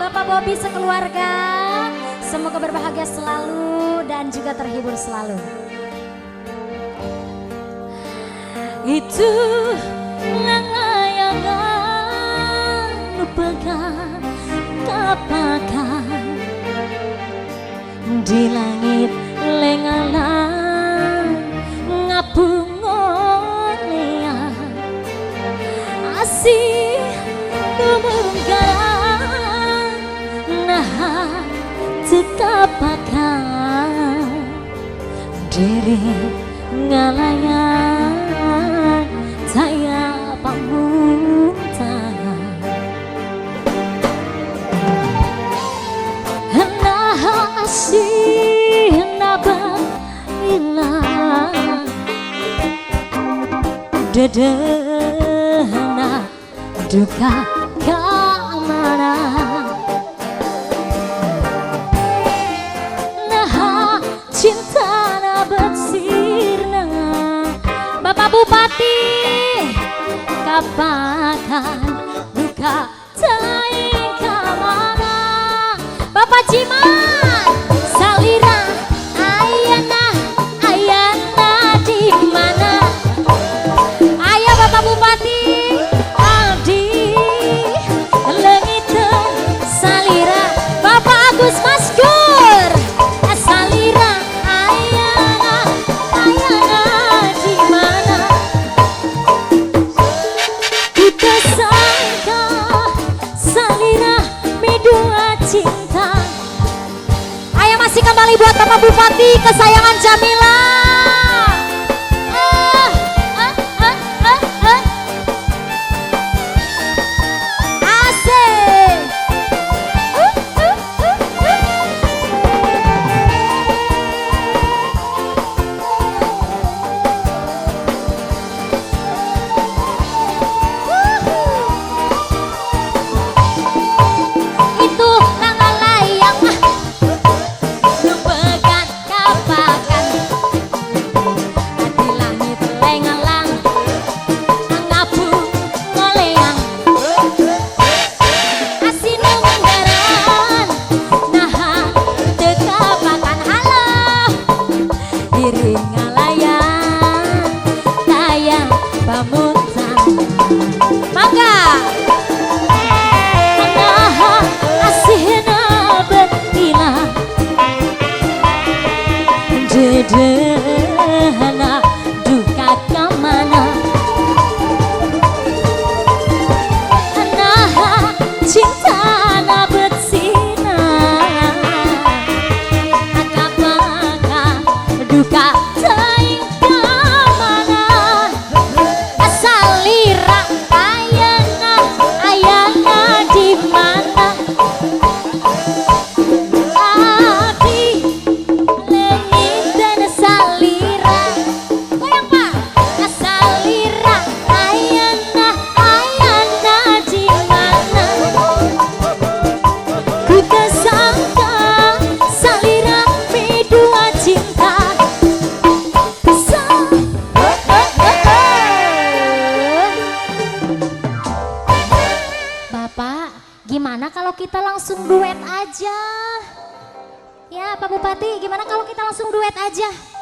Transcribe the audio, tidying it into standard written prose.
Bapak Bobi sekeluarga. Semoga berbahagia selalu dan juga terhibur selalu. Itu layangan lupakan kapakan di langit lengalan ngapungolean asih kemungkaran nah tekapakan diri ngalayan saya pamuntan nah asih nabailah dedena duka kamana nah cinta na bersirna Bapak Bupati kapakan duka taing kamana Bapak Ciman salira ayana di mana ayah Bapak Bupati Aldi lengiten salira Bapak Agus Maskur salira ayana di mana kita sangka salira medua cinta ayah masih kembali buat Bapak Bupati kesayangan Jamila. Dedena duka kamana nah cinta na bersina kapaka duka taing kamana salira ayana di mana gimana kalau kita langsung duet aja? Ya Pak Bupati, gimana kalau kita langsung duet aja?